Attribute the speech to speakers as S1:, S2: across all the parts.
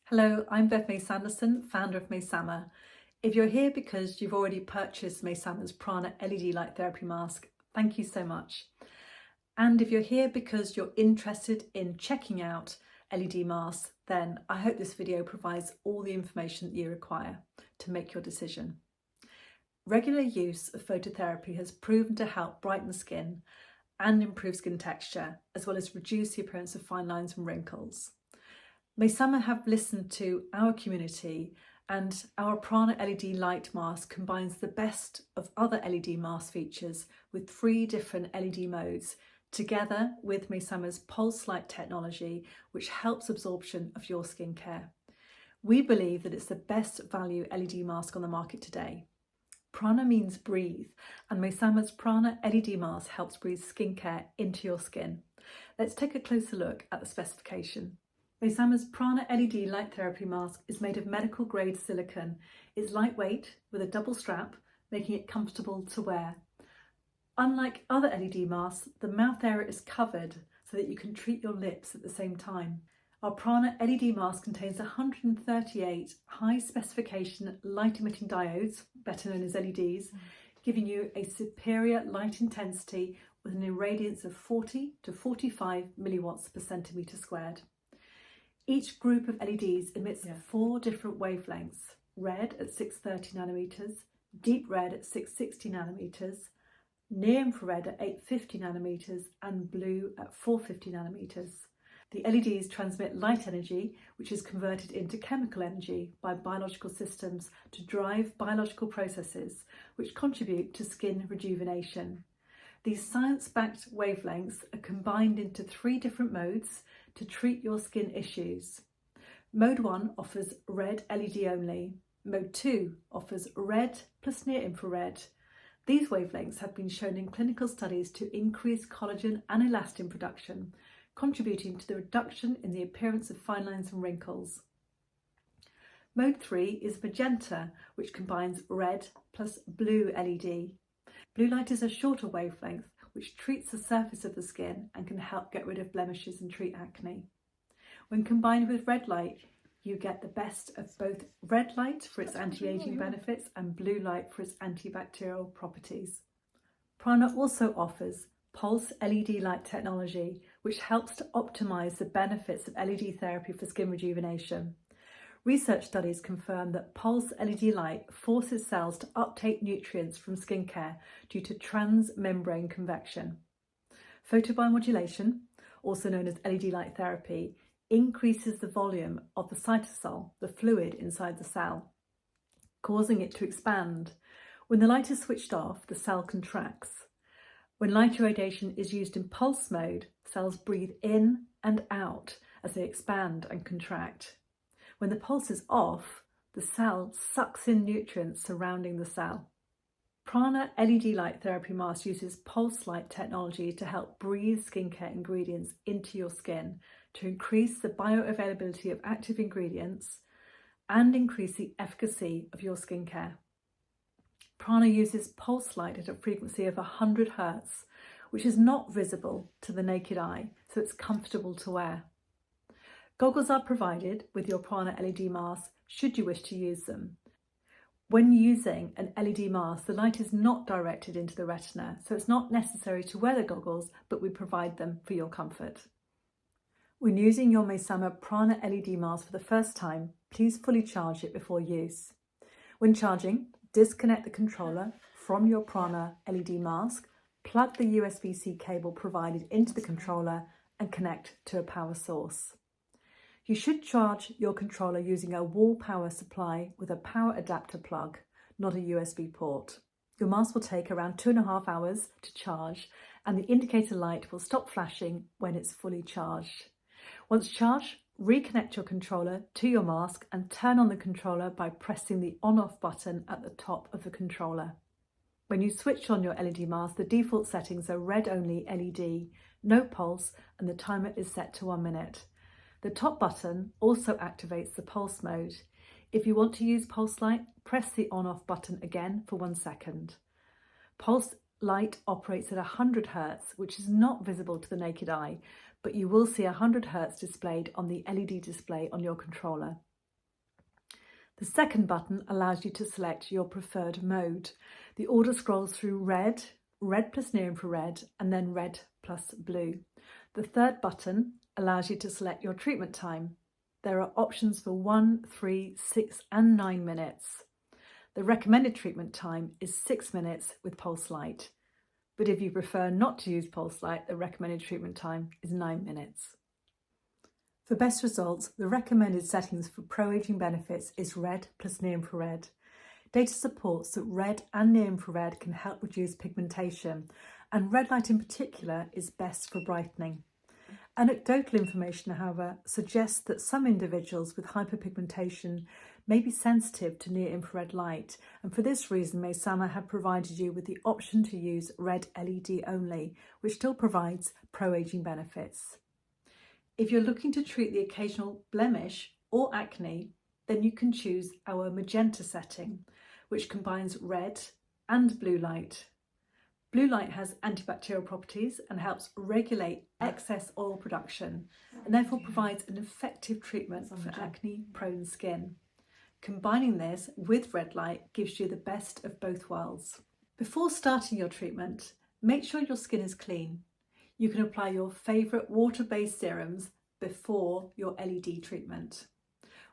S1: Hello, I'm Bev Sanderson, founder of Maysama. If you're here because you've already purchased Maysama's PRANA LED light therapy mask, thank you so much. And if you're here because you're interested in checking out LED masks, then I hope this video provides all the information that you require to make your decision. Regular use of phototherapy has proven to help brighten skin and improve skin texture, as well as reduce the appearance of fine lines and wrinkles. Maysama have listened to our community, and our PRANA LED light mask combines the best of other LED mask features with 3 different LED modes, together with Maysama's pulse light technology, which helps absorption of your skincare. We believe that it's the best value LED mask on the market today. PRANA means breathe, and Maysama's PRANA LED mask helps breathe skincare into your skin. Let's take a closer look at the specification. Maysama's PRANA LED light therapy mask is made of medical grade silicone. It's lightweight with a double strap, making it comfortable to wear. Unlike other LED masks, the mouth area is covered so that you can treat your lips at the same time. Our PRANA LED mask contains 138 high specification light emitting diodes, better known as LEDs, giving you a superior light intensity with an irradiance of 40 to 45 milliwatts per centimetre squared. Each group of LEDs emits 4 different wavelengths: red at 630 nanometers, deep red at 660 nanometers, near infrared at 850 nanometers, and blue at 450 nanometers. The LEDs transmit light energy, which is converted into chemical energy by biological systems to drive biological processes, which contribute to skin rejuvenation. These science-backed wavelengths are combined into 3 different modes to treat your skin issues. Mode 1 offers red LED only. Mode 2 offers red plus near infrared. These wavelengths have been shown in clinical studies to increase collagen and elastin production, contributing to the reduction in the appearance of fine lines and wrinkles. Mode 3 is magenta, which combines red plus blue LED. Blue light is a shorter wavelength which treats the surface of the skin and can help get rid of blemishes and treat acne. When combined with red light, you get the best of both red light for its anti-aging benefits and blue light for its antibacterial properties. PRANA also offers pulse LED light technology, which helps to optimize the benefits of LED therapy for skin rejuvenation. Research studies confirm that pulse LED light forces cells to uptake nutrients from skincare due to transmembrane convection. Photobiomodulation, also known as LED light therapy, increases the volume of the cytosol, the fluid inside the cell, causing it to expand. When the light is switched off, the cell contracts. When light irradiation is used in pulse mode, cells breathe in and out as they expand and contract. When the pulse is off, the cell sucks in nutrients surrounding the cell. PRANA LED light therapy mask uses pulse light technology to help breathe skincare ingredients into your skin to increase the bioavailability of active ingredients and increase the efficacy of your skincare. PRANA uses pulse light at a frequency of 100 Hz, which is not visible to the naked eye, so it's comfortable to wear. Goggles are provided with your PRANA LED mask should you wish to use them. When using an LED mask, the light is not directed into the retina, so it's not necessary to wear the goggles, but we provide them for your comfort. When using your Maysama PRANA LED mask for the first time, please fully charge it before use. When charging, disconnect the controller from your PRANA LED mask, plug the USB-C cable provided into the controller, and connect to a power source. You should charge your controller using a wall power supply with a power adapter plug, not a USB port. Your mask will take around 2.5 hours to charge, and the indicator light will stop flashing when it's fully charged. Once charged, reconnect your controller to your mask and turn on the controller by pressing the on-off button at the top of the controller. When you switch on your LED mask, the default settings are red-only LED, no pulse, and the timer is set to 1 minute. The top button also activates the pulse mode. If you want to use pulse light, press the on-off button again for 1 second. Pulse light operates at 100 Hz, which is not visible to the naked eye, but you will see 100 Hz displayed on the LED display on your controller. The second button allows you to select your preferred mode. The order scrolls through red, red plus near infrared, and then red plus blue. The third button allows you to select your treatment time. There are options for 1, 3, 6, and 9 minutes. The recommended treatment time is 6 minutes with pulse light. But if you prefer not to use pulse light, the recommended treatment time is 9 minutes. For best results, the recommended settings for pro-aging benefits is red plus near infrared. Data supports that red and near infrared can help reduce pigmentation, and red light in particular is best for brightening. Anecdotal information, however, suggests that some individuals with hyperpigmentation may be sensitive to near infrared light, and for this reason Maysama have provided you with the option to use red LED only, which still provides pro-aging benefits. If you're looking to treat the occasional blemish or acne, then you can choose our Magenta setting, which combines red and blue light. Blue light has antibacterial properties and helps regulate excess oil production, and therefore provides an effective treatment for acne-prone skin. Combining this with red light gives you the best of both worlds. Before starting your treatment, make sure your skin is clean. You can apply your favourite water-based serums before your LED treatment.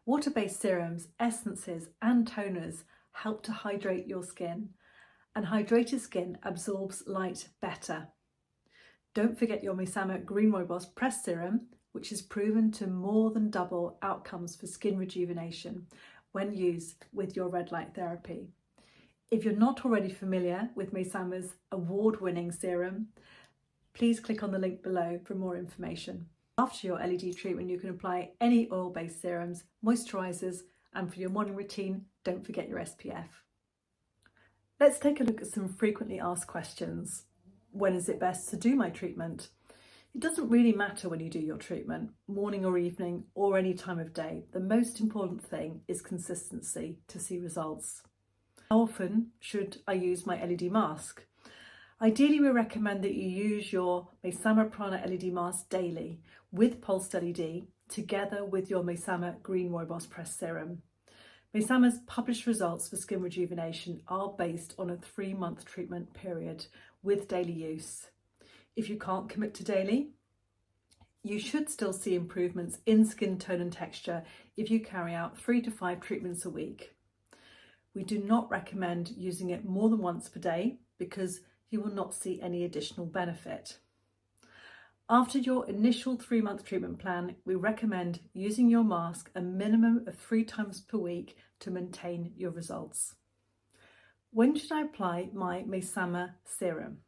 S1: Water-based serums, essences and toners help to hydrate your skin, and hydrated skin absorbs light better. Don't forget your Maysama Green Rooibos Press Serum, which is proven to more than double outcomes for skin rejuvenation when used with your red light therapy. If you're not already familiar with Maysama's award-winning serum, please click on the link below for more information. After your LED treatment, you can apply any oil-based serums, moisturisers, and for your morning routine, don't forget your SPF. Let's take a look at some frequently asked questions. When is it best to do my treatment? It doesn't really matter when you do your treatment, morning or evening or any time of day. The most important thing is consistency to see results. How often should I use my LED mask? Ideally, we recommend that you use your Maysama PRANA LED mask daily with pulsed LED together with your Maysama Green Rooibos Press Serum. Maysama's published results for skin rejuvenation are based on a 3-month treatment period with daily use. If you can't commit to daily, you should still see improvements in skin tone and texture if you carry out 3 to 5 treatments a week. We do not recommend using it more than once per day because you will not see any additional benefit. After your initial 3-month treatment plan, we recommend using your mask a minimum of 3 times per week to maintain your results. When should I apply my Maysama serum?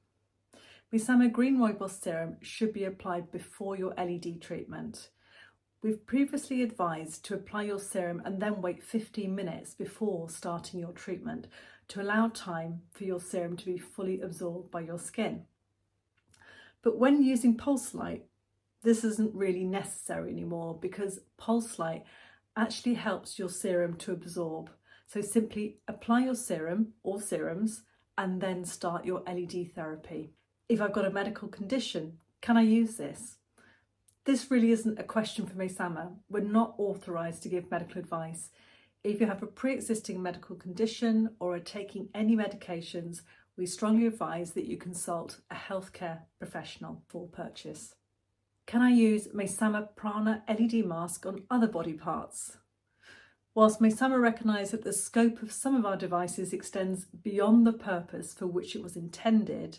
S1: Maysama Green Rooibos Serum should be applied before your LED treatment. We've previously advised to apply your serum and then wait 15 minutes before starting your treatment to allow time for your serum to be fully absorbed by your skin. But when using pulse light, this isn't really necessary anymore because pulse light actually helps your serum to absorb. So simply apply your serum or serums and then start your LED therapy. If I've got a medical condition, can I use this? This really isn't a question for Maysama. We're not authorised to give medical advice. If you have a pre-existing medical condition or are taking any medications, we strongly advise that you consult a healthcare professional for purchase. Can I use Maysama PRANA LED mask on other body parts? Whilst Maysama recognise that the scope of some of our devices extends beyond the purpose for which it was intended,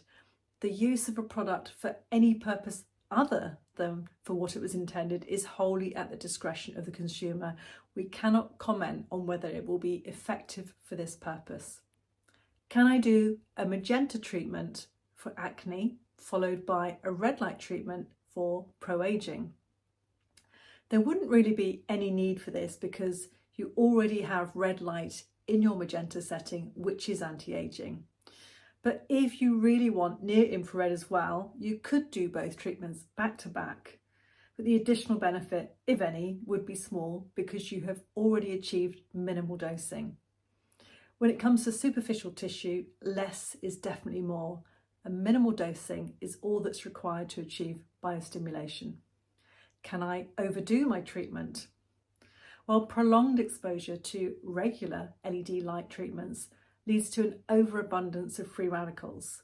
S1: the use of a product for any purpose other than for what it was intended is wholly at the discretion of the consumer. We cannot comment on whether it will be effective for this purpose. Can I do a magenta treatment for acne followed by a red light treatment for pro-aging? There wouldn't really be any need for this because you already have red light in your magenta setting, which is anti-aging. But if you really want near infrared as well, you could do both treatments back to back. But the additional benefit, if any, would be small because you have already achieved minimal dosing. When it comes to superficial tissue, less is definitely more, and minimal dosing is all that's required to achieve biostimulation. Can I overdo my treatment? while prolonged exposure to regular LED light treatments leads to an overabundance of free radicals,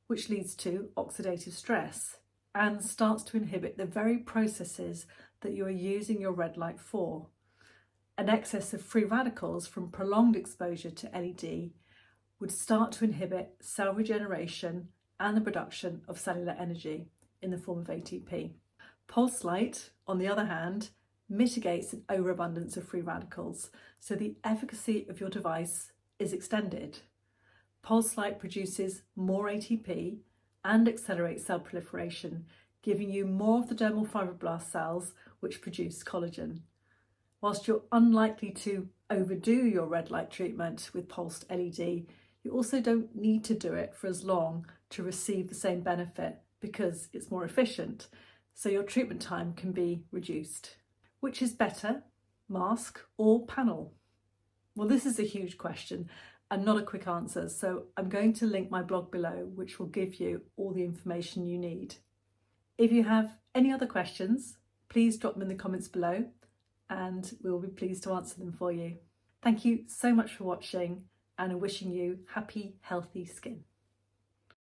S1: which leads to oxidative stress and starts to inhibit the very processes that you are using your red light for. An excess of free radicals from prolonged exposure to LED would start to inhibit cell regeneration and the production of cellular energy in the form of ATP. Pulse light, on the other hand, mitigates an overabundance of free radicals, so the efficacy of your device is extended. Pulse light produces more ATP and accelerates cell proliferation, giving you more of the dermal fibroblast cells which produce collagen. Whilst you're unlikely to overdo your red light treatment with pulsed LED, you also don't need to do it for as long to receive the same benefit because it's more efficient, so your treatment time can be reduced. Which is better, mask or panel? Well, this is a huge question and not a quick answer, so I'm going to link my blog below, which will give you all the information you need. If you have any other questions, please drop them in the comments below and we'll be pleased to answer them for you. Thank you so much for watching, and I'm wishing you happy, healthy skin.